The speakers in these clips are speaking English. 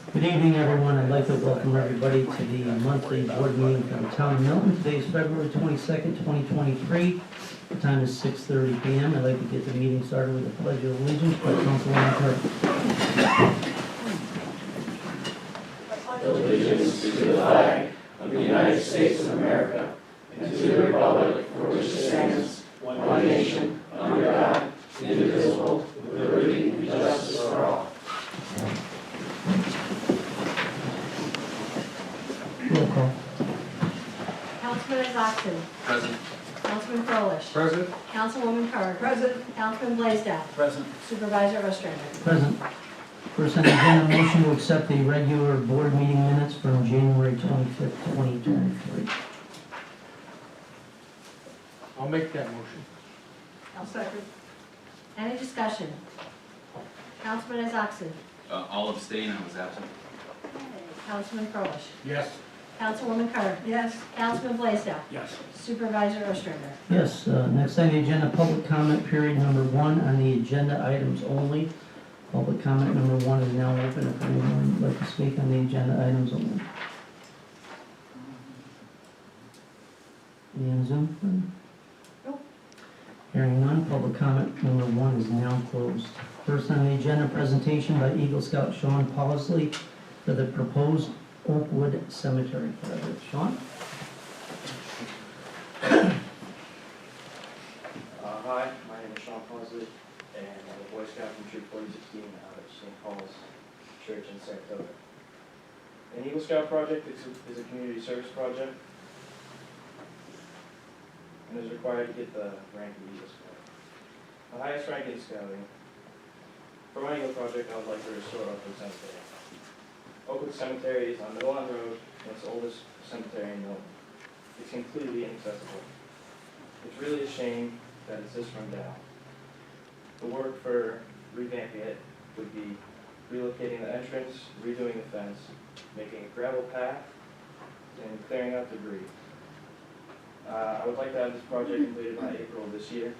Good evening, everyone. I'd like to welcome everybody to the monthly board meeting for the town of Milton. Today is February 22nd, 2023. The time is 6:30 p.m. I'd like to get the meeting started with a pledge of allegiance by Councilwoman Kirk. Allegiance to the flag of the United States of America and to the republic for which it stands, one nation, under God, indivisible, with liberty and justice for all. Roll call. Councilman Oxton. Present. Councilman Froelich. Present. Councilwoman Carr. Present. Councilman Blaisdell. Present. Supervisor Ostrander. Present. First on the agenda, motion to accept the regular board meeting minutes from January 25th, 2023. I'll make that motion. I'll second. Any discussion? Councilman Oxton. I'll abstain, I was absent. Councilman Froelich. Yes. Councilwoman Carr. Yes. Councilman Blaisdell. Yes. Supervisor Ostrander. Yes, next on the agenda, public comment period number 1 on the agenda items only. Public comment number 1 is now open if anyone would like to speak on the agenda items only. Any on Zoom? Nope. Hearing none, public comment number 1 is now closed. First on the agenda, presentation by Eagle Scout Sean Pausley for the proposed Oakwood Cemetery project. Sean? Hi, my name is Sean Pausley, and I'm a Boy Scout from Troop 4016 out of St. Paul's Church in Saratoga. An Eagle Scout project is a community service project, and is required to get the rank of Eagle Scout. The highest rank in scouting. For my Eagle project, I would like to restore Oakwood Cemetery. Oakwood Cemetery is on Milton Road, and it's the oldest cemetery in Milton. It's completely inaccessible. It's really a shame that it's this run down. The work for revamping it would be relocating the entrance, redoing the fence, making a gravel path, and clearing out debris. I would like to have this project completed by April of this year.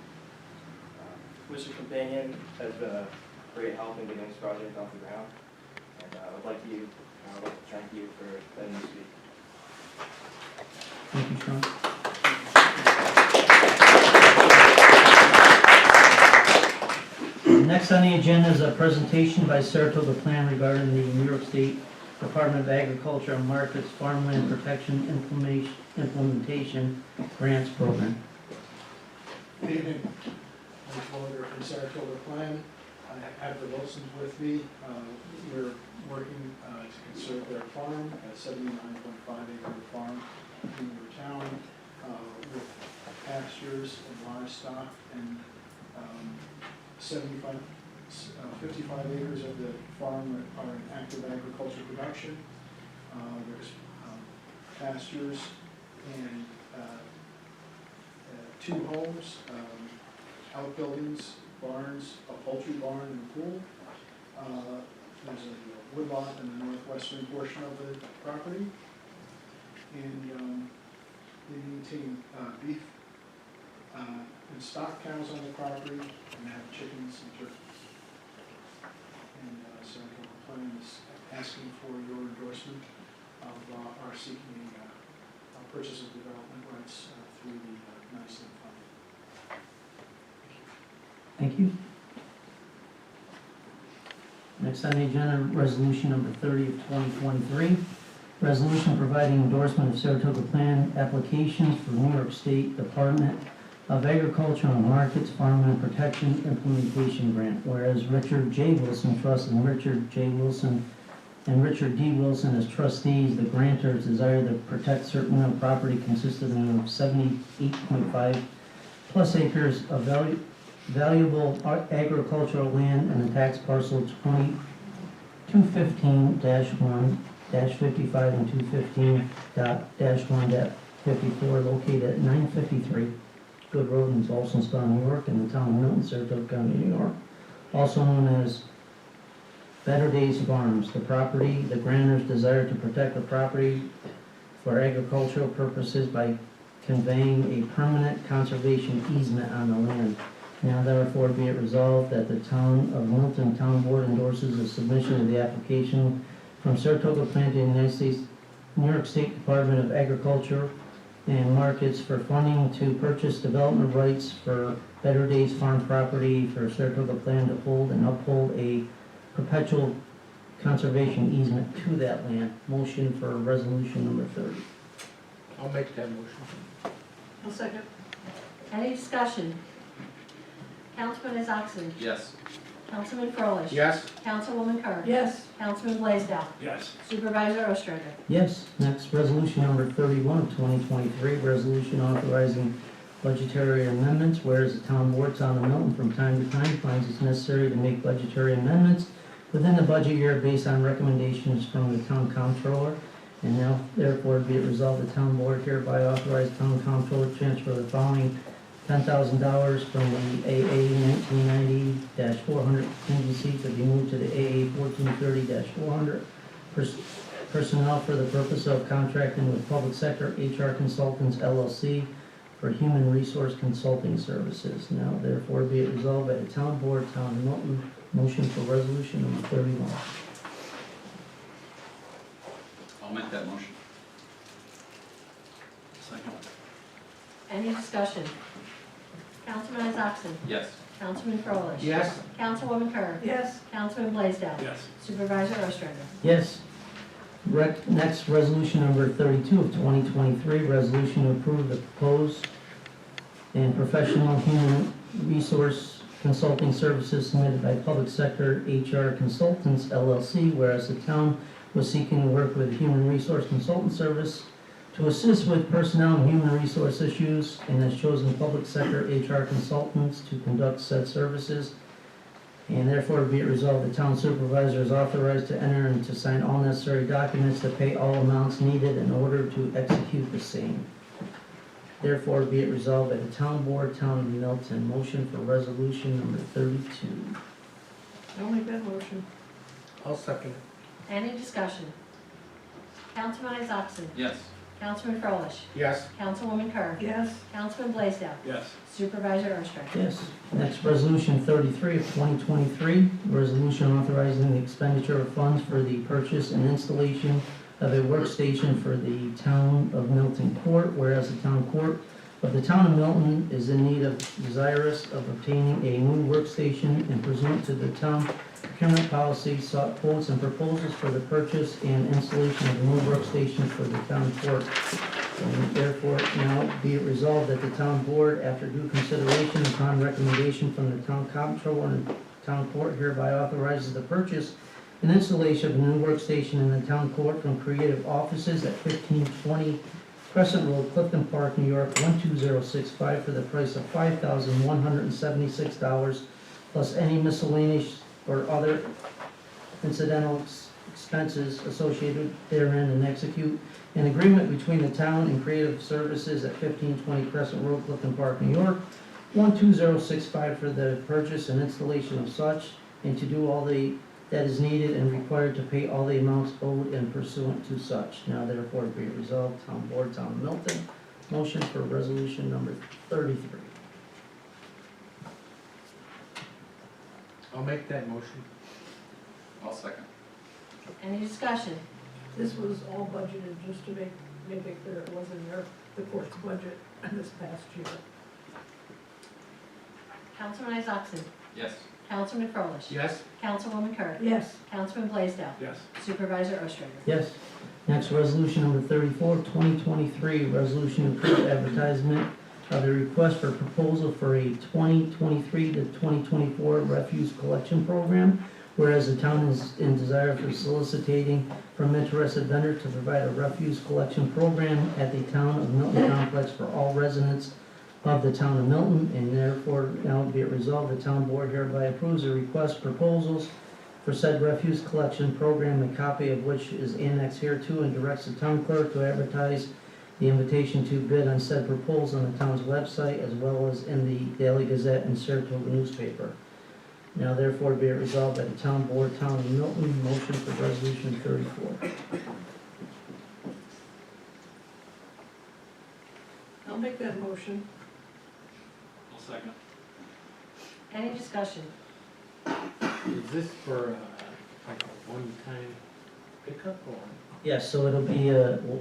Mr. Companion has been a great help in getting this project off the ground, and I would like to thank you for letting me speak. Thank you, Sean. Next on the agenda is a presentation by Saratoga Plan regarding the New York State Department of Agriculture and Markets Farmland Protection Implementation Grants Program. Good evening. I'm Walter from Saratoga Plan. I have the Wilsons with me. We're working to conserve their farm, a 79.5-acre farm in your town with pastures and livestock, and 55 acres of the farm are in active agriculture production. There's pastures and 2 homes, outbuildings, barns, a poultry barn, and a pool. There's a woodlot in the northwestern portion of the property, and they maintain beef and stock cows on the property, and have chickens and turkeys. And so the plan is asking for your endorsement of our seeking a purchase of development rights through the NICE fund. Thank you. Next on the agenda, resolution number 30 of 2023. Resolution providing endorsement of Saratoga Plan applications for New York State Department of Agriculture and Markets Farmland Protection Implementation Grant. Whereas Richard J. Wilson Trust and Richard J. Wilson and Richard D. Wilson as trustees, the grantors desire to protect certain real property consisting of 78.5 plus acres of valuable agricultural land and the tax parcel 215-1-55 and 215-1-54 located at 953 Good Road in Walsall, New York, in the town of Milton, Saratoga County, New York. Also known as Better Days Farms. The grantors desire to protect the property for agricultural purposes by conveying a permanent conservation easement on the land. Now therefore be it resolved that the Town of Milton Town Board endorses the submission of the application from Saratoga Plant to the United States, New York State Department of Agriculture and Markets for funding to purchase development rights for Better Days Farm property for Saratoga Plan to hold and uphold a perpetual conservation easement to that land. Motion for resolution number 30. I'll make that motion. I'll second. Any discussion? Councilman Isakson? Yes. Councilman Frolich? Yes. Councilwoman Kerr? yes, Councilman Blaisdell? Yes. Supervisor Ostrander? Yes. Next, resolution number 31 of 2023, resolution authorizing budgetary amendments, whereas the town board, town of Milton, from time to time finds it's necessary to make budgetary amendments within the budget year based on recommendations from the town comptroller. And now, therefore, be it resolved, the town board hereby authorize town comptroller to transfer the following $10,000 from the AA 1990-400 contingency to be moved to the AA 1430-400 personnel for the purpose of contracting with public sector HR Consultants LLC for human resource consulting services. Now, therefore, be it resolved by the town board, town of Milton, motion for resolution number 31. I'll make that motion. Second. Any discussion? Councilman Isakson? Yes. Councilman Frolich? Yes. Councilwoman Kerr? yes, Councilman Blaisdell? Yes. Supervisor Ostrander? Yes. Next, resolution number 32 of 2023, resolution to approve the proposed and professional human resource consulting services submitted by Public Sector HR Consultants LLC, whereas the town was seeking to work with a human resource consultant service to assist with personnel and human resource issues, and has chosen Public Sector HR Consultants to conduct said services. And therefore, be it resolved, the town supervisor is authorized to enter and to sign all necessary documents to pay all amounts needed in order to execute the same. Therefore, be it resolved by the town board, town of Milton, motion for resolution number 32. I'll make that motion, I'll second. Any discussion? Councilman Isakson? Yes. Councilman Frolich? Yes. Councilwoman Kerr? yes, Councilman Blaisdell? Yes. Supervisor Ostrander? Yes. Next, resolution 33 of 2023, resolution authorizing the expenditure of funds for the purchase and installation of a workstation for the town of Milton Court, whereas the town court of the town of Milton is in need of, desirous of obtaining a new workstation, and pursuant to the town procurement policy, sought quotes and proposals for the purchase and installation of a new workstation for the town court. And therefore, now be it resolved that the town board, after due consideration upon recommendation from the town comptroller and town court, hereby authorizes the purchase and installation of a new workstation in the town court from Creative Offices at 1520 Crescent Road, Clifton Park, New York, 12065, for the price of $5,176, plus any miscellaneous or other incidental expenses associated therein, and execute an agreement between the town and Creative Services at 1520 Crescent Road, Clifton Park, New York, 12065, for the purchase and installation of such, and to do all that is needed and required to pay all the amounts owed and pursuant to such. Now therefore be it resolved, town board, town of Milton, motion for resolution number 33. I'll make that motion. I'll second. Any discussion? this was all budgeted, just to make it clear, it wasn't the court's budget this past year. Councilman Isakson? Yes. Councilman Frolich? Yes. Councilwoman Kerr? Yes, Councilman Blaisdell? Yes. Supervisor Ostrander? Yes. Next, resolution number 34, 2023, resolution to approve advertisement of a request for proposal for a 2023 to 2024 refuse collection program, whereas the town is in desire for soliciting from interested vendor to provide a refuse collection program at the town of Milton complex for all residents of the town of Milton, and therefore now be it resolved, the town board hereby approves the request proposals for said refuse collection program, a copy of which is annexed hereto, and directs the town clerk to advertise the invitation to bid on said proposal on the town's website, as well as in the Daily Gazette and Saratoga newspaper. Now therefore be it resolved by the town board, town of Milton, motion for resolution 34. I'll make that motion. I'll second. Any discussion? Is this for, like a one-time pickup or? Yes, so it'll be,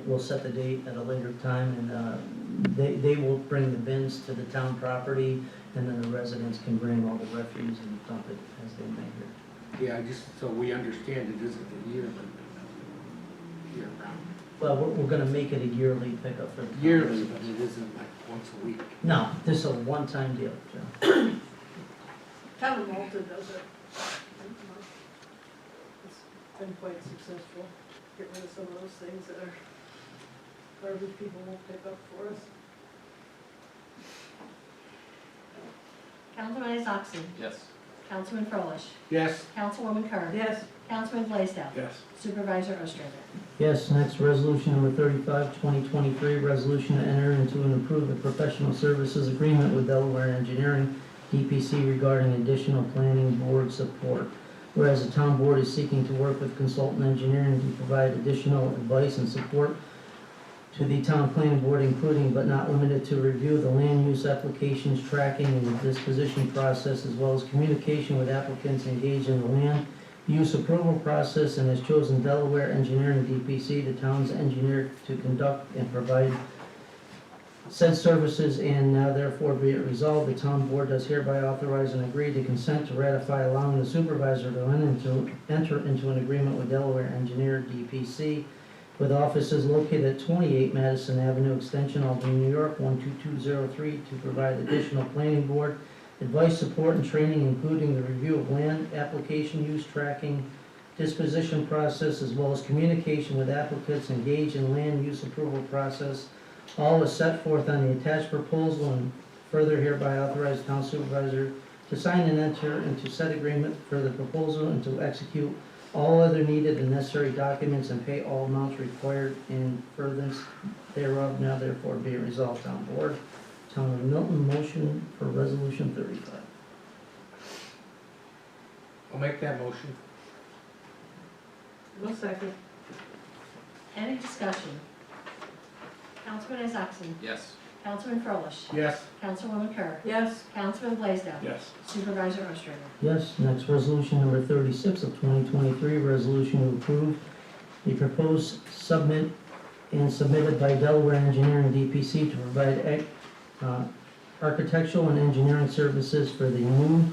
we'll set the date at a later time, and they will bring the bins to the town property, and then the residents can bring all the refuse and dump it as they may here. Yeah, just so we understand it isn't a year, but year round. Well, we're gonna make it a yearly pickup for the town Yearly, but residents. it isn't like once a week. No, this is a one-time deal, Joe. Town of Milton does it. It's been quite successful, get rid of some of those things that are garbage people won't pick up for us. Councilman Isakson. Yes. Councilman Froelich. Yes. Councilwoman Kerr. Yes, Councilman Blaisdell. Yes. Supervisor Ostrander. Yes, next, resolution number 35, 2023, resolution to enter into and approve a professional services agreement with Delaware Engineering, DPC, regarding additional planning board support. Whereas the town board is seeking to work with consultant engineering to provide additional advice and support to the town planning board, including but not limited to review of the land use applications, tracking and the disposition process, as well as communication with applicants engaged in the land use approval process, and has chosen Delaware Engineering, DPC, the town's engineer, to conduct and provide said services, and now therefore be it resolved, the town board does hereby authorize and agree to consent to ratify allowing the supervisor to enter into an agreement with Delaware Engineer, DPC, with offices located at 28 Madison Avenue, Extension, Albany, New York, 12203, to provide additional planning board advice, support, and training, including the review of land application use, tracking, disposition process, as well as communication with applicants engaged in land use approval process. All is set forth on the attached proposal, and further hereby authorize town supervisor to sign and enter into said agreement for the proposal and to execute all other needed and necessary documents and pay all amounts required in furtherance thereof. Now therefore be it resolved, town board. Town of Milton, motion for resolution 35. I'll make that motion. no second. Any discussion? Councilman Isakson. Yes. Councilman Froelich. Yes. Councilwoman Kerr. Yes, Councilman Blaisdell. Yes. Supervisor Ostrander. Yes, next, resolution number 36 of 2023, resolution to approve the proposed submit and submitted by Delaware Engineering, DPC, to provide architectural and engineering services for the new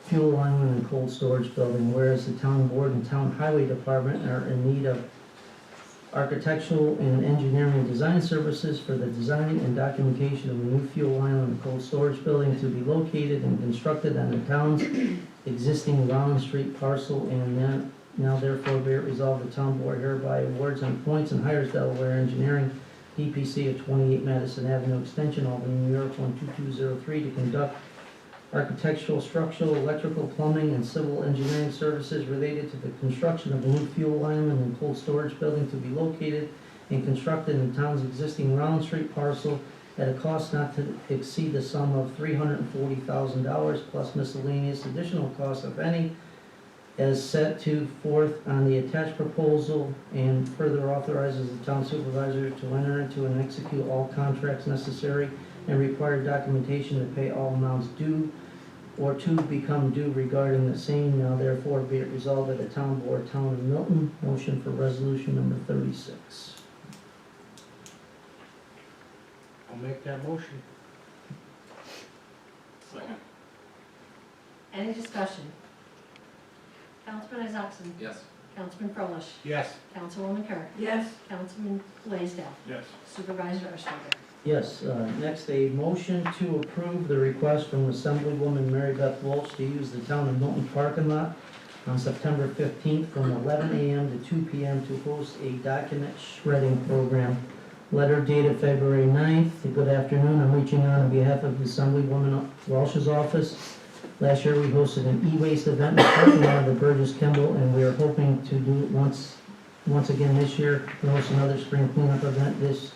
fuel island and cold storage building, whereas the town board and town highway department are in need of architectural and engineering design services for the design and documentation of a new fuel island and cold storage building to be located and constructed on the town's existing Rollins Street parcel, and now therefore be it resolved, the town board hereby awards and appoints and hires Delaware Engineering, DPC, of 28 Madison Avenue, Extension, Albany, New York, 12203, to conduct architectural, structural, electrical, plumbing, and civil engineering services related to the construction of a new fuel island and cold storage building to be located and constructed in the town's existing Round Street parcel at a cost not to exceed the sum of $340,000 plus miscellaneous additional costs, if any, as set to forth on the attached proposal, and further authorizes the town supervisor to enter into and execute all contracts necessary and required documentation to pay all amounts due or to become due regarding the same. Now therefore be it resolved by the town board, town of Milton, motion for resolution number 36. I'll make that motion. Second. Any discussion? Councilman Isakson. Yes. Councilman Froelich. Yes. Councilwoman Kerr. yes, Councilman Blaisdell. Yes. Supervisor Ostrander. Yes, next, a motion to approve the request from Assemblywoman Mary Beth Walsh to use the town of Milton parking lot on September 15th from 11 a.m. to 2 p.m. to host a document shredding program. Letter dated February 9th. Good afternoon, I'm reaching out on behalf of Assemblywoman Walsh's office. Last year, we hosted an e-waste event in the parking lot of the Burgess Kimball, and we are hoping to do it once again this year. We host another spring cleanup event this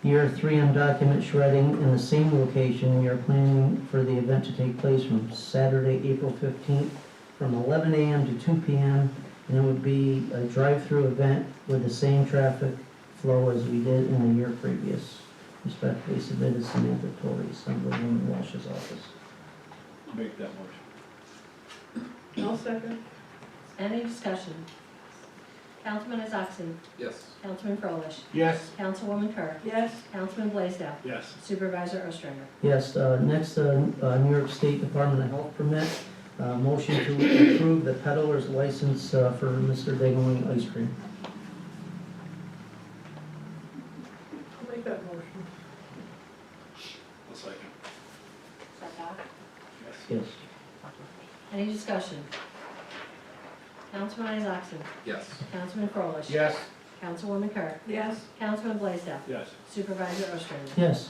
year, 3M document shredding in the same location. We are planning for the event to take place from Saturday, April 15th, from 11 a.m. to 2 p.m., and it would be a drive-through event with the same traffic flow as we did in the year previous. Respectfully submitted, Samantha Torrey, Assemblywoman Walsh's office. Make that motion. I'll second. Any discussion? Councilman Isakson? Yes. Councilman Frolich? Yes. Councilwoman Kerr? Yes, Councilman Blaisdell? Yes. Supervisor Ostrander? Yes, next, New York State Department of Health permit, motion to approve the peddler's license for Mr. Dingling Ice Cream. I'll make that motion. I'll second. Yes. Any discussion? Councilman Isakson? Yes. Councilman Frolich? Yes. Councilwoman Kerr? Yes, Councilman Blaisdell? Yes. Supervisor Ostrander? Yes.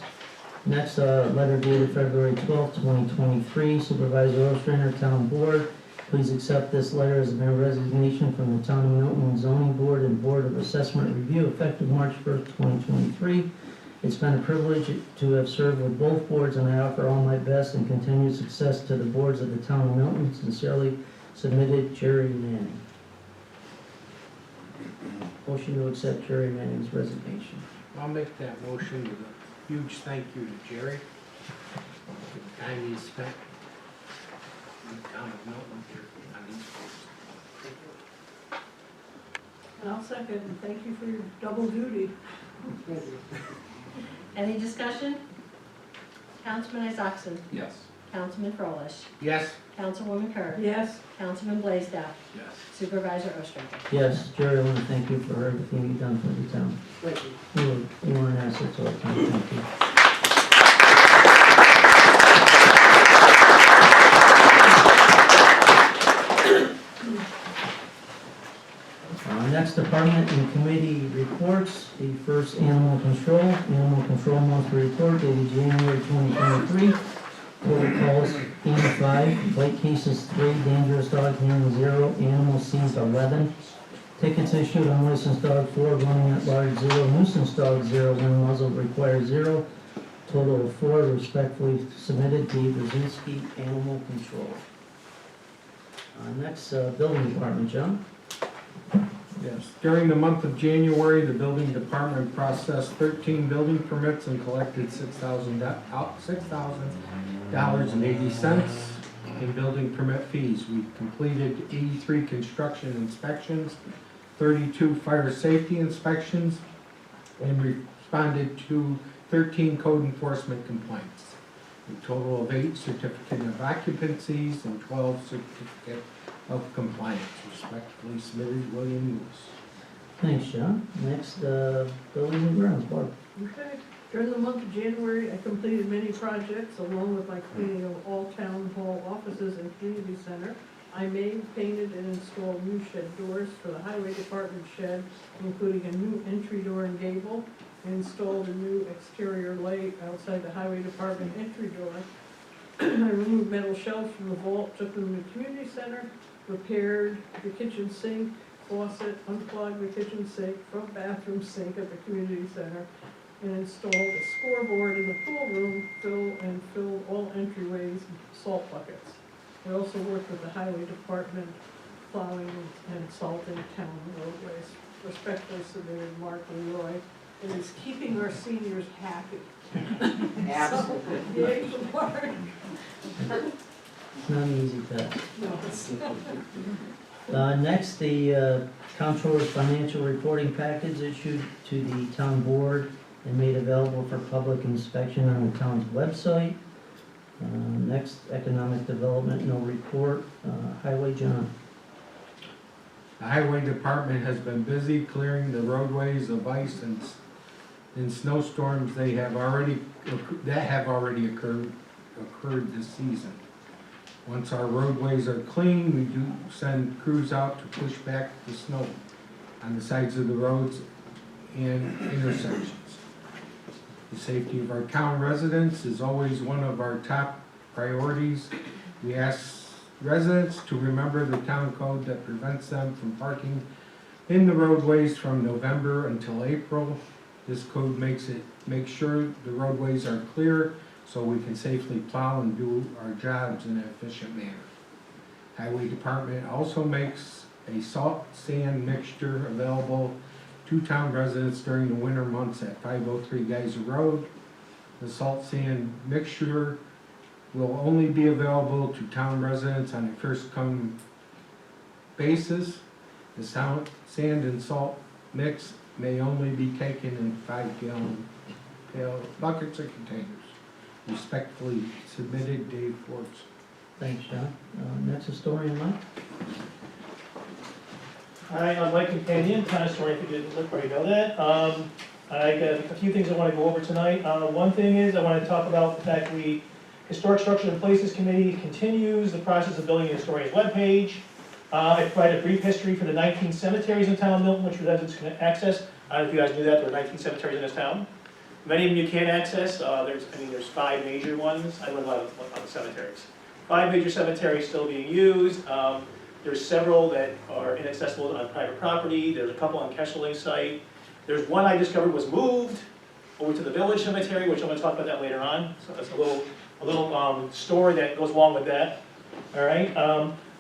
Next, letter dated February 12th, 2023, Supervisor Ostrander, Town Board. Please accept this letter as a mere resignation from the Town of Milton Zoning Board and Board of Assessment Review effective March 1st, 2023. It's been a privilege to have served with both boards, and I offer all my best and continued success to the boards of the Town of Milton. Sincerely submitted, Jerry Manning. Motion to accept Jerry Manning's resignation. I'll make that motion with a huge thank you to Jerry for the time he spent in the town of Milton here on these posts. and I'll second, and thank you for your double duty. Any discussion? Councilman Isakson? Yes. Councilman Frolich? Yes. Councilwoman Kerr? Yes, Councilman Blaisdell? Yes. Supervisor Ostrander? Yes, Jerry, I want to thank you for everything you've done for the town. You were an asset to our town, thank you. Next, department and committee reports. The first, animal control. Animal control monthly report dated January 2023. Total calls 85, bite cases 3, dangerous dog handling 0, animal seized 11. Tickets issued, unlicensed dog 4, running at large 0, nuisance dog 0, when muzzled required 0. Total of 4, respectfully submitted, Dave Brzezinski, Animal Control. Next, building department, John. Yes, during the month of January, the building department processed 13 building permits and collected $6,000.80 in building permit fees. We completed 83 construction inspections, 32 fire safety inspections, and responded to 13 code enforcement complaints. A total of 8 certificate of occupancies and 12 certificate of compliance. Respectfully submitted, William Lewis. Thanks, John. Next, buildings and grounds, Barb. okay. During the month of January, I completed many projects along with my cleaning of all town hall offices and community center. I made, painted, and installed new shed doors for the highway department shed, including a new entry door and gable. I installed a new exterior light outside the highway department entry door. I removed metal shelves from the vault, took them to the community center, repaired the kitchen sink, faucet, unplugged the kitchen sink, front bathroom sink at the community center, and installed a scoreboard in the pool room, filled all entryways and salt buckets. I also worked with the highway department plowing and salting town roadways. Respectfully submitted, Mark Leroy. It is keeping our seniors happy. Absolutely. Yay for Mark. It's not an easy task. No, it's not. Next, the comptroller's financial reporting package issued to the town board and made available for public inspection on the town's website. Next, economic development, no report. Highway, John. The highway department has been busy clearing the roadways of ice and in snowstorms that have already occurred this season. Once our roadways are clean, we do send crews out to push back the snow on the sides of the roads and intersections. The safety of our town residents is always one of our top priorities. We ask residents to remember the town code that prevents them from parking in the roadways from November until April. This code makes sure the roadways are clear so we can safely plow and do our jobs in an efficient manner. Highway Department also makes a salt sand mixture available to town residents during the winter months at 503 Geyser Road. The salt sand mixture will only be available to town residents on a first come basis. The sand and salt mix may only be taken in 5-gallon buckets or containers. Respectfully submitted, Dave Forbes. Thanks, John. Next historian, Mike. Hi, I'm Mike Companion, town historian, if you didn't already know that. I got a few things I want to go over tonight. One thing is, I want to talk about the fact Historic Structures and Places Committee continues the process of building a historian's webpage. I provided a brief history for the 19 cemeteries in town of Milton, which residents can access. I don't know if you guys knew that, there are 19 cemeteries in this town. Many of them you can't access. There's 5 major ones. I learned a lot of the cemeteries. 5 major cemeteries still being used. There's several that are inaccessible on private property. There's a couple on Kesselling site. There's one I discovered was moved over to the village cemetery, which I'm going to talk about that later on. So that's a little story that goes along with that. All right.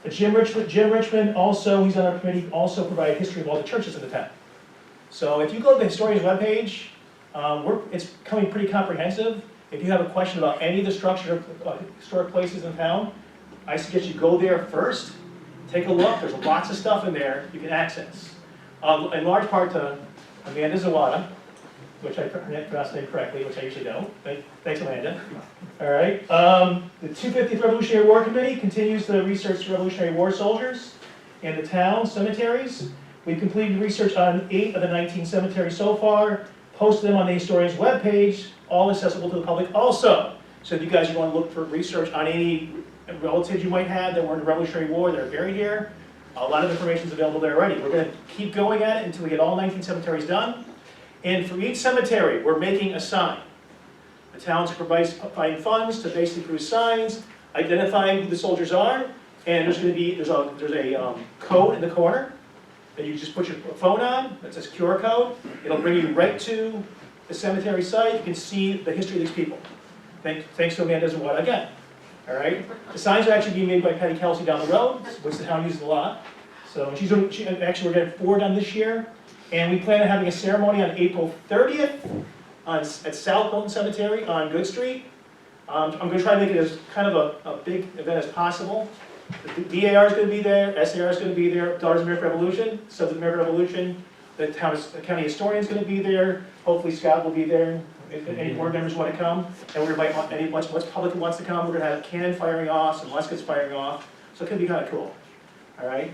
Jim Richmond also, he's on our committee, also provided history of all the churches in the town. So if you go to the historian's webpage, it's becoming pretty comprehensive. If you have a question about any of the historic places in town, I suggest you go there first. Take a look. There's lots of stuff in there you can access. In large part to Amanda Zawada, which I pronounced the name correctly, which I usually don't. Thanks, Amanda. All right. The 250th Revolutionary War Committee continues the research to Revolutionary War soldiers in the town cemeteries. We've completed research on 8 of the 19 cemeteries so far, posted them on the historian's webpage, all accessible to the public also. So if you guys want to look for research on any relatives you might have that were in the Revolutionary War that are buried here, a lot of information is available there already. We're going to keep going at it until we get all 19 cemeteries done. And for each cemetery, we're making a sign. The towns are providing funds to basically produce signs, identifying who the soldiers are, and there's a code in the corner that you just put your phone on. That says QR code. It'll bring you right to the cemetery site. You can see the history of these people. Thanks to Amanda Zawada again. All right. The signs are actually being made by Patty Kelsey down the road, which the town uses a lot. So actually we're getting 4 done this year. And we plan on having a ceremony on April 30th at South Milton Cemetery on Good Street. I'm going to try to make it as kind of a big event as possible. The DAR is going to be there, SAR is going to be there, Daughters of American Revolution, Sons of the American Revolution, the county historian is going to be there, hopefully Scott will be there, if any board members want to come. And we're going to invite any much public who wants to come. We're going to have cannon firing off, some muskets firing off, so it could be kind of cool. All right.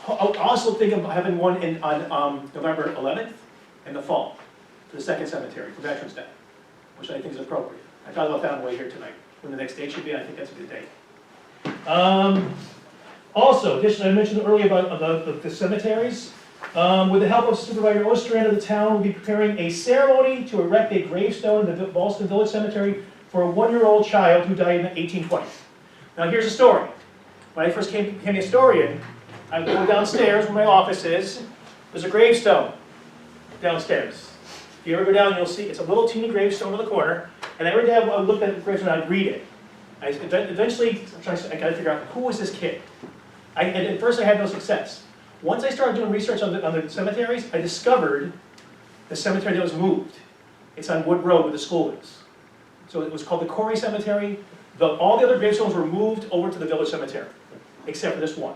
I'll also think of having one on November 11th in the fall for the 2nd cemetery for Veterans Day, which I think is appropriate. I thought about that on the way here tonight. When the next date should be, I think that's a good date. Also, additionally, I mentioned earlier about the cemeteries. With the help of Supervisor Ostrander, the town will be preparing a ceremony to erect a gravestone in the Ballston Village Cemetery for a 1-year-old child who died in 1820. Now here's the story. When I first became a historian, I go downstairs where my office is. There's a gravestone downstairs. If you ever go down, you'll see it's a little teeny gravestone in the corner. And every day I would look at the gravestone and I'd read it. Eventually, I got to figure out who was this kid. And at first I had no success. Once I started doing research on the cemeteries, I discovered the cemetery that was moved. It's on Wood Road where the school is. So it was called the Corey Cemetery. All the other gravestones were moved over to the village cemetery, except for this one.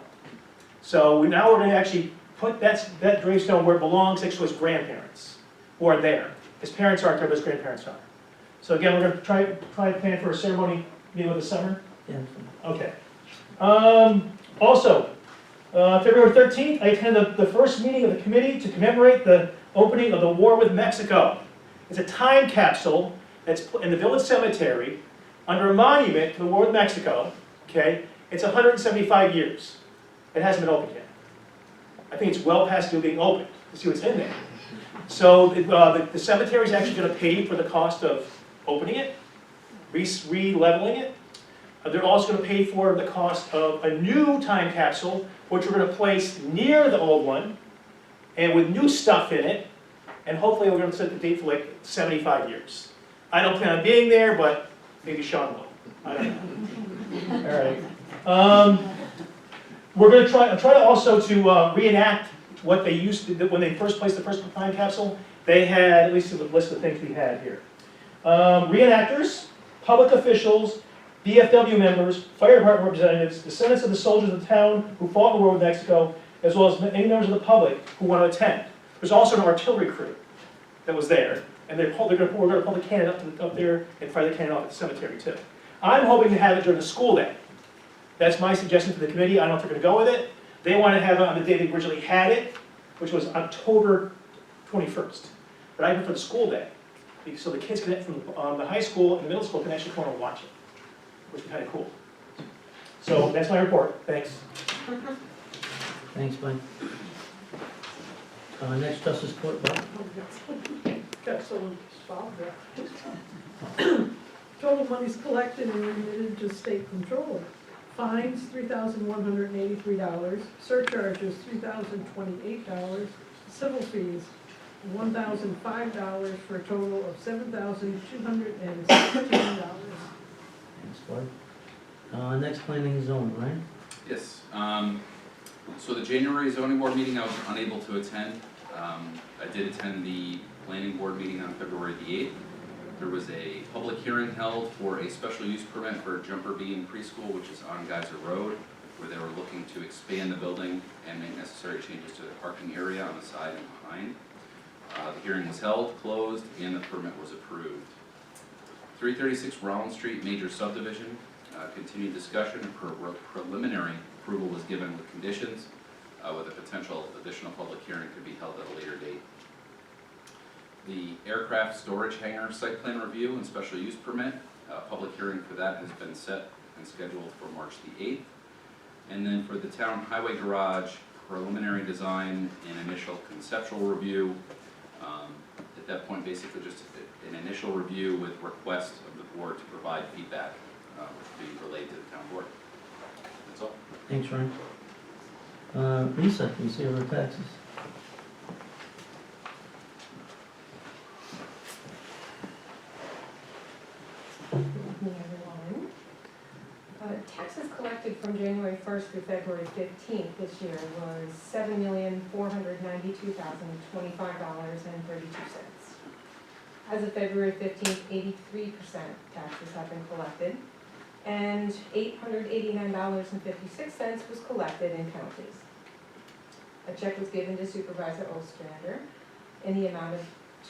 So now we're going to actually put that gravestone where it belongs next to his grandparents, who are there. His parents aren't there, but his grandparents are. So again, we're going to try to plan for a ceremony middle of the summer. Yeah. Okay. Also, February 13th, I attended the first meeting of the committee to commemorate the opening of the war with Mexico. It's a time capsule that's in the village cemetery under a monument to the war with Mexico. Okay, it's 175 years. It hasn't been opened yet. I think it's well past due being opened to see what's in there. So the cemetery is actually going to pay for the cost of opening it, re-leveling it. They're also going to pay for the cost of a new time capsule, which we're going to place near the old one, and with new stuff in it, and hopefully we're going to set the date for like 75 years. I don't plan on being there, but maybe Sean will. I don't know. All right. We're going to try to also to reenact what they used to do when they first placed the first time capsule. They had, at least a list of things we had here. Reenactors, public officials, VFW members, fire department representatives, descendants of the soldiers of the town who fought in the war with Mexico, as well as many members of the public who want to attend. There's also an artillery crew that was there, and we're going to pull the cannon up there and fire the cannon off at the cemetery too. I'm hoping to have it during the school day. That's my suggestion to the committee. I don't know if they're going to go with it. They want to have it on the day they originally had it, which was October 21st. But I prefer the school day, so the kids can, from the high school and the middle school can actually come and watch it, which would be kind of cool. So that's my report. Thanks. Thanks, Mike. Next, Justice Court, Bob. Got someone to solve that. Total monies collected and remitted to state controller. Fines, $3,183. Surcharges, $3,028. Civil fees, $1,005 for a total of $7,216. Thanks, Bob. Next, planning and zoning, right? Yes, so the January zoning board meeting, I was unable to attend. I did attend the planning board meeting on February the 8th. There was a public hearing held for a special use permit for Jumper Bean Preschool, which is on Geyser Road, where they were looking to expand the building and make necessary changes to the parking area on the side and behind. The hearing was held, closed, and the permit was approved. 336 Rollins Street, major subdivision, continued discussion, preliminary approval was given with conditions, with a potential additional public hearing could be held at a later date. The aircraft storage hangar site plan review and special use permit, public hearing for that has been set and scheduled for March the 8th. And then for the town highway garage, preliminary design and initial conceptual review. At that point, basically just an initial review with request of the board to provide feedback, which will be relayed to the town board. That's all. Thanks, Ryan. Lisa, can you see our taxes? Good evening, everyone. Taxes collected from January 1st through February 15th this year was $7,492,025.32. As of February 15th, 83% taxes have been collected, and $889.56 was collected in penalties. A check was given to Supervisor Ostrander in the amount of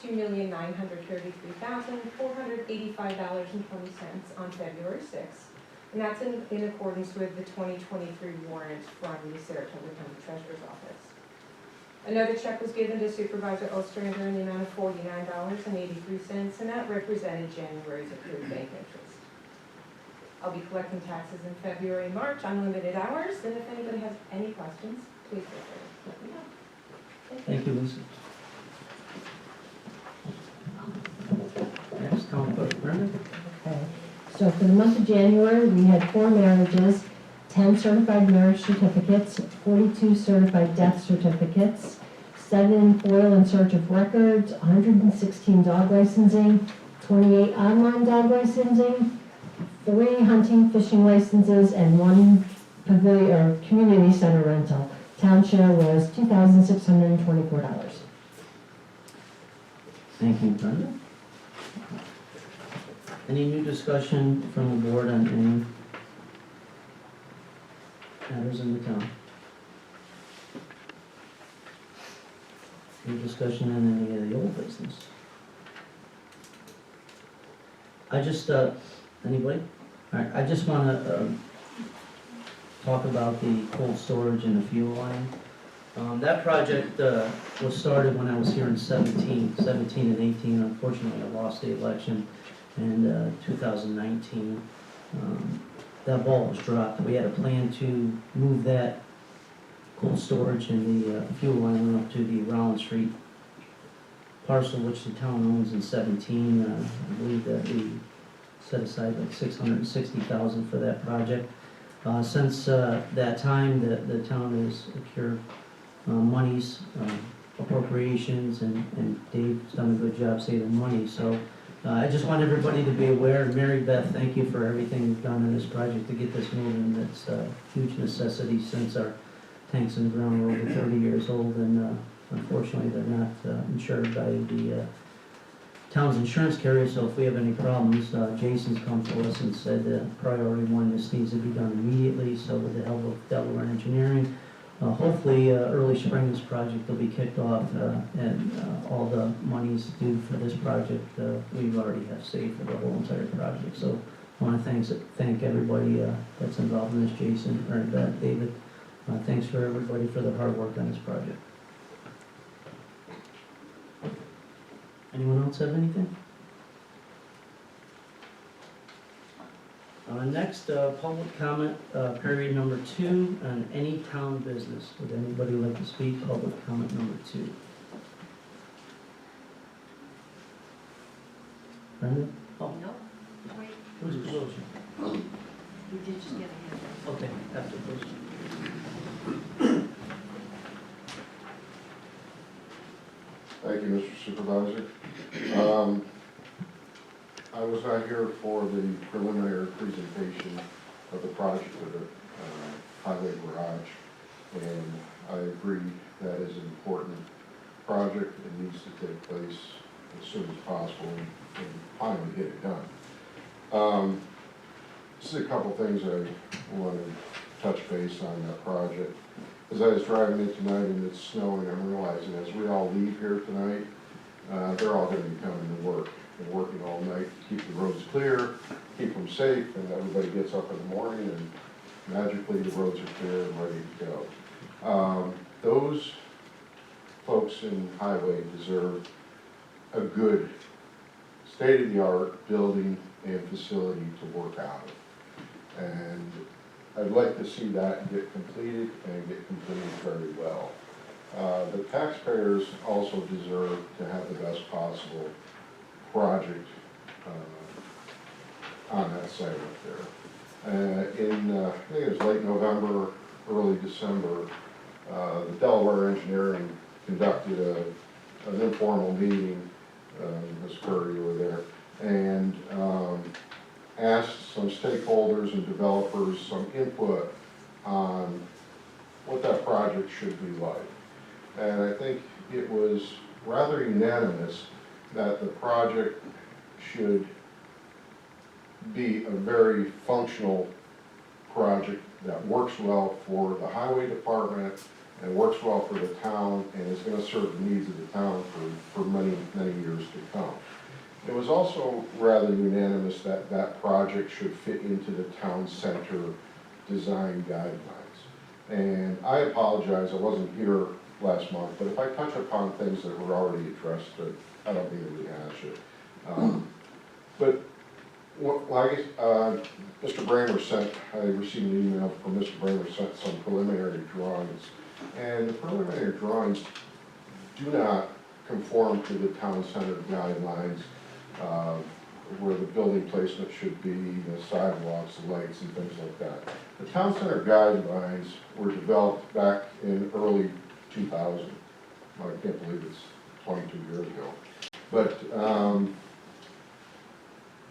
$2,933,485.20 on February 6th, and that's in accordance with the 2023 warrant from the Saratoga County Treasurer's Office. Another check was given to Supervisor Ostrander in the amount of $49.83, and that represented January's accrued bank interest. I'll be collecting taxes in February and March on limited hours, and if anybody has any questions, please feel free to let me know. Thank you, Lisa. Next, town clerk, Brenda. Okay, so for the month of January, we had 4 marriages, 10 certified marriage certificates, 42 certified death certificates, 7 FOIL in search of records, 116 dog licensing, 28 online dog licensing, 3 hunting, fishing licenses, and 1 pavilion or community center rental. Town share was $2,624. Thank you, Brenda. Any new discussion from the board on any matters in the town? Any discussion on any of the old business? Anybody? All right, I just want to talk about the cold storage and the fuel line. That project was started when I was here in 17 and 18. Unfortunately, I lost the election in 2019. That ball was dropped. We had a plan to move that cold storage and the fuel line up to the Rollins Street parcel, which the town owns in 17. I believe that we set aside like $660,000 for that project. Since that time, the town has secured monies, appropriations, and Dave's done a good job saving money. So I just want everybody to be aware. Mary Beth, thank you for everything you've done in this project to get this moving. It's a huge necessity since our tanks in the ground are over 30 years old, and unfortunately they're not insured by the town's insurance carrier, so if we have any problems, Jason's come to us and said priority one, this needs to be done immediately, so with the help of Delaware Engineering, hopefully, early spring, this project will be kicked off, and all the monies due for this project, we already have saved for the whole entire project, so I want to thank everybody that's involved in this, Jason, or David. Thanks for everybody for their hard work on this project. Anyone else have anything? Next, public comment, period number 2 on any town business. Would anybody like to speak? Public comment number 2. Brendan? Oh, No, wait, who's closing? we did just get a hand. Okay, after closing. Thank you, Mr. Supervisor. I was not here for the preliminary presentation of the project of the highway garage, and I agree that is an important project. It needs to take place as soon as possible and finally get it done. Just a couple things I want to touch base on that project. As I was driving in tonight and it's snowing, I'm realizing as we all leave here tonight, they're all going to be coming to work and working all night to keep the roads clear, keep them safe, and everybody gets up in the morning and magically the roads are clear and ready to go. Those folks in highway deserve a good state-of-the-art building and facility to work out of. And I'd like to see that get completed and get completed very well. The taxpayers also deserve to have the best possible project on that site up there. I think it was late November, early December, the Delaware Engineering conducted an informal meeting, Ms. Curry, you were there, and asked some stakeholders and developers some input on what that project should be like. And I think it was rather unanimous that the project should be a very functional project that works well for the highway department and works well for the town and is going to serve the needs of the town for many, many years to come. It was also rather unanimous that that project should fit into the town center design guidelines. And I apologize, I wasn't here last month, but if I touch upon things that were already addressed, I don't mean to rehash it. But Mr. Bramer I received an email from Mr. Bramer sent some preliminary drawings. And the preliminary drawings do not conform to the town center guidelines, where the building placement should be, the sidewalks, the lights, and things like that. The town center guidelines were developed back in early 2000. I can't believe it's 22 years ago. But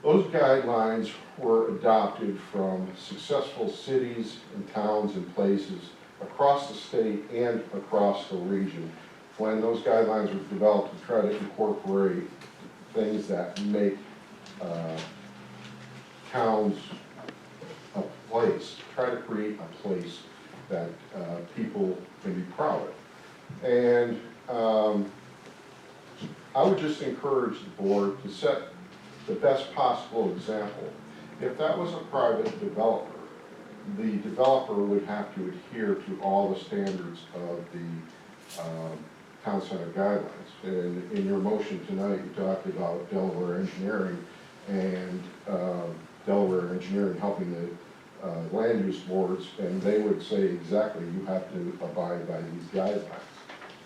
those guidelines were adopted from successful cities and towns and places across the state and across the region when those guidelines were developed to try to incorporate things that make towns a place, try to create a place that people can be proud of. And I would just encourage the board to set the best possible example. If that was a private developer, the developer would have to adhere to all the standards of the town center guidelines. And in your motion tonight, you talked about Delaware Engineering and Delaware Engineering helping the land use boards, and they would say exactly you have to abide by these guidelines.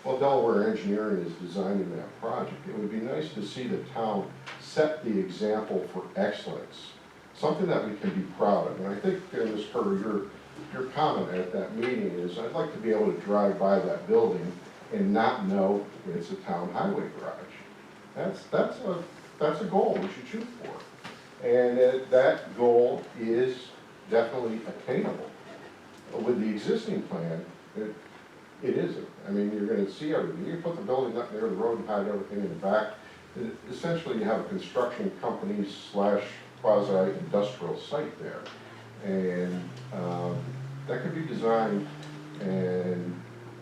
Well, Delaware Engineering is designing that project. It would be nice to see the town set the example for excellence, something that we can be proud of. And I think, Ms. Curry, your comment at that meeting is, I'd like to be able to drive by that building and not know it's a town highway garage. That's a goal we should shoot for. And that goal is definitely attainable. With the existing plan, it isn't. I mean, you're going to see everything. You can put the building up near the road and hide everything in the back. essentially you have a construction company slash quasi-industrial site there. And that could be designed and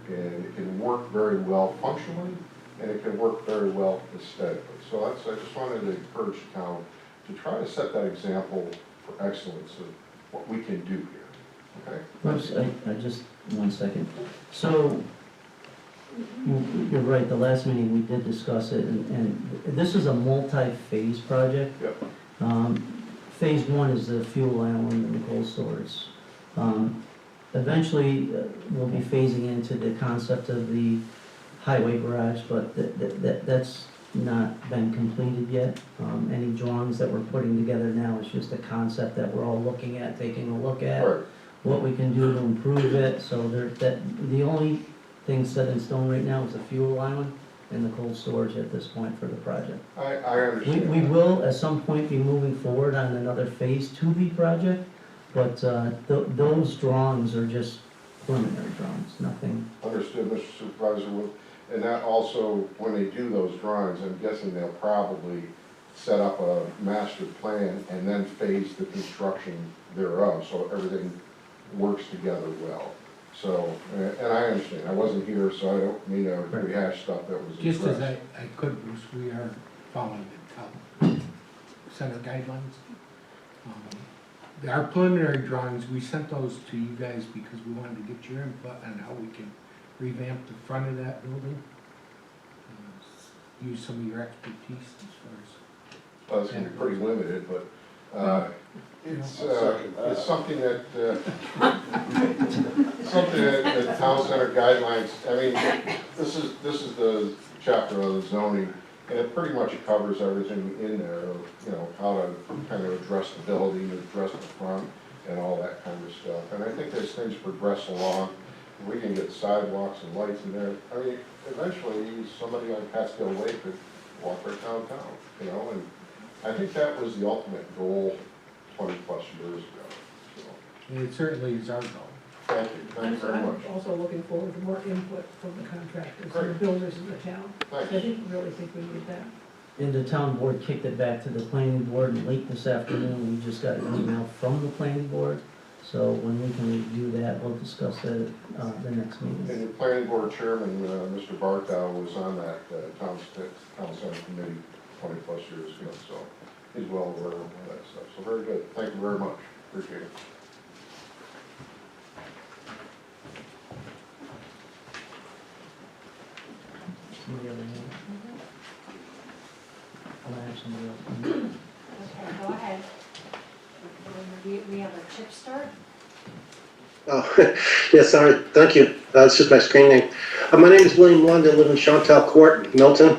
it can work very well functionally, and it can work very well aesthetically. So I just wanted to encourage the town to try to set that example for excellence of what we can do here, okay? Bruce, I just, 1 second. So, you're right, the last meeting we did discuss it, and this is a multi-phase project. Yep. Phase 1 is the fuel island and the cold storage. Eventually, we'll be phasing into the concept of the highway garage, but that's not been completed yet. Any drawings that we're putting together now is just a concept that we're all looking at, taking a look at, Right. what we can do to improve it, so the only thing set in stone right now is the fuel island and the cold storage at this point for the project. I understand. We will at some point be moving forward on another phase to the project, but those drawings are just preliminary drawings, nothing. Understood, Mr. Supervisor. And that also, when they do those drawings, I'm guessing they'll probably set up a master plan and then phase the construction thereof, so everything works together well. So, and I understand, I wasn't here, so I don't mean to rehash stuff that was Just as addressed. I could, Bruce, we are following the town center guidelines. Our preliminary drawings, we sent those to you guys because we wanted to get your input on how we can revamp the front of that building. Use some of your expertise as far as. Well, it's gonna be pretty limited, but, it's something that, the town center guidelines, I mean, this is the chapter on the zoning, and it pretty much covers everything in there, you know, how to kind of address the building, address the front, and all that kind of stuff. And I think as things progress along, we can get sidewalks and lights in there. I mean, eventually, somebody on Catskill Lake could walk right downtown, you know, and I think that was the ultimate goal 20-plus years ago. So, And it certainly is our goal. thank you very much. I'm also looking forward to more input from the contractors and the builders in the town. I Thanks. really think we need that. And the town board kicked it back to the planning board, and late this afternoon, we just got an email from the planning board. So when we can review that, we'll discuss that at the next meeting. And the planning board chairman, Mr. Bartow, was on that town center committee 20-plus years ago, so he's well aware of all that stuff. So very good. Thank you very much. Appreciate it. Somebody other hand? I'll have somebody else. Okay, go ahead. We have a chip start. Oh, yes, sorry, thank you. It's just my screen name. My name is William Lund, I live in Chantal Court, Milton.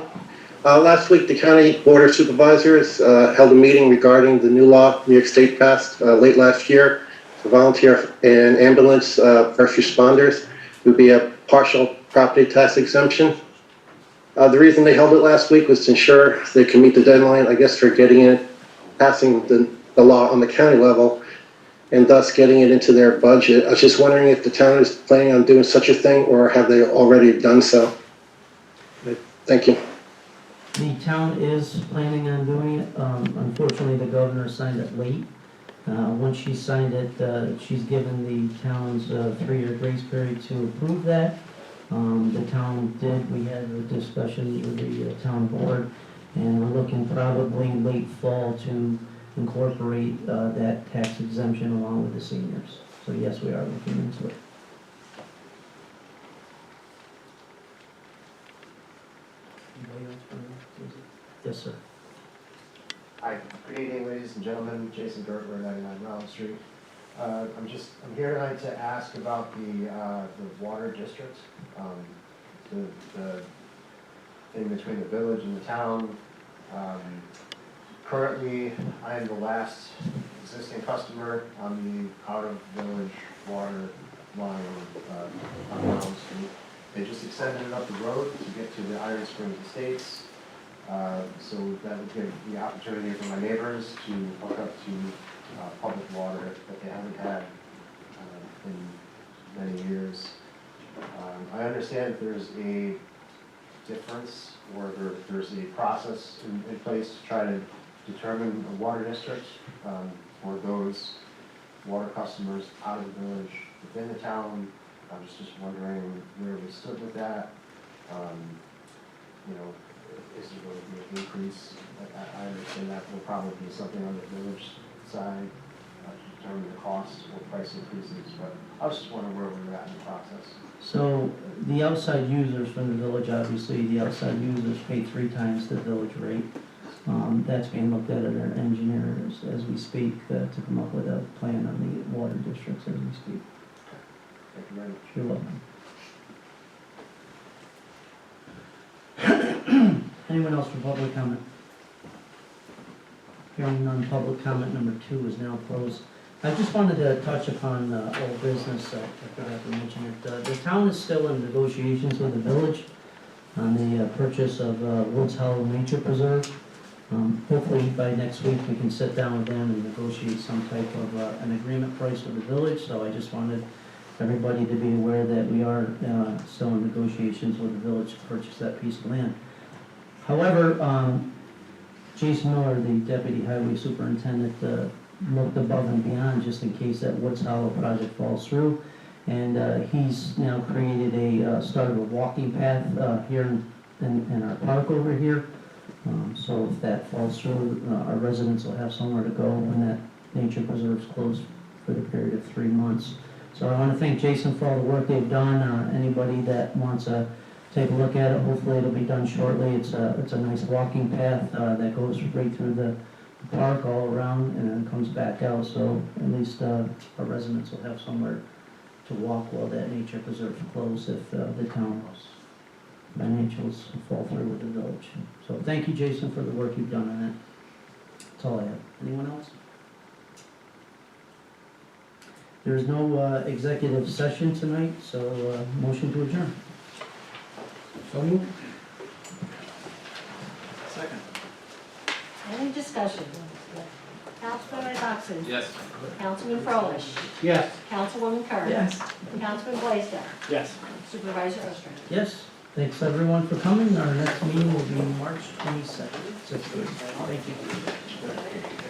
Last week, the County Board of Supervisors held a meeting regarding the new law New York State passed late last year for volunteer and ambulance first responders would be a partial property tax exemption. The reason they held it last week was to ensure they can meet the deadline, I guess, for getting it, passing the law on the county level, and thus getting it into their budget. I was just wondering if the town is planning on doing such a thing, or have they already done so? Thank you. The town is planning on doing it. Unfortunately, the governor signed it late. Once she signed it, she's given the town's 3-year grace period to approve that. The town did, we had a discussion with the town board, and we're looking probably late fall to incorporate that tax exemption along with the seniors. So yes, we are looking into it. Anybody else want to- Yes, sir. Hi, good evening, ladies and gentlemen. Jason Gertler, 99 Round Street. I'm here tonight to ask about the water district, the thing between the village and the town. Currently, I am the last existing customer on the out-of-village water line on Round Street. They just extended it up the road to get to the Iron Springs Estates. So that would give the opportunity for my neighbors to hook up to public water that they haven't had in many years. I understand there's a difference, or there's a process in place to try to determine a water district for those water customers out of the village within the town. I was just wondering where we stood with that. You know, is there going to be an increase? I understand that will probably be something on the village side to determine the cost or price increases, but I was just wondering where we were at in the process. So the outside users from the village, obviously, the outside users pay 3 times the village rate. That's being looked at our engineers as we speak to come up with a plan on the water districts as we speak. Thank you very much. You're welcome. Anyone else for public comment? Hearing none, public comment number 2 is now closed. I just wanted to touch upon old business, I forgot to mention it. The town is still in negotiations with the village on the purchase of Woods Hollow Nature Preserve. Hopefully by next week we can sit down with them and negotiate some type of an agreement price with the village. So I just wanted everybody to be aware that we are still in negotiations with the village to purchase that piece of land. However, Jason Miller, the deputy highway superintendent, looked above and beyond just in case that Woods Hollow project falls through. And he's now created started a walking path here in our park over here. So if that falls through, our residents will have somewhere to go when that nature preserve's closed for the period of 3 months. So I want to thank Jason for all the work they've done. Anybody that wants to take a look at it, hopefully it'll be done shortly. It's a nice walking path that goes right through the park all around and then comes back out. So at least our residents will have somewhere to walk while that nature preserve's closed if the town financials fall through with the village. So thank you, Jason, for the work you've done on that. That's all I have. Anyone else? There's no executive session tonight, so motion to adjourn. So moved. Second. Any discussion? Councilman Coxon? Yes. Councilman Froelich? Yes. Councilwoman Kerr? Yes. Councilman Blaisdell? Yes. Supervisor Ostrander? Yes. Thanks everyone for coming. Our next meeting will be March 22nd, 6:30. Thank you.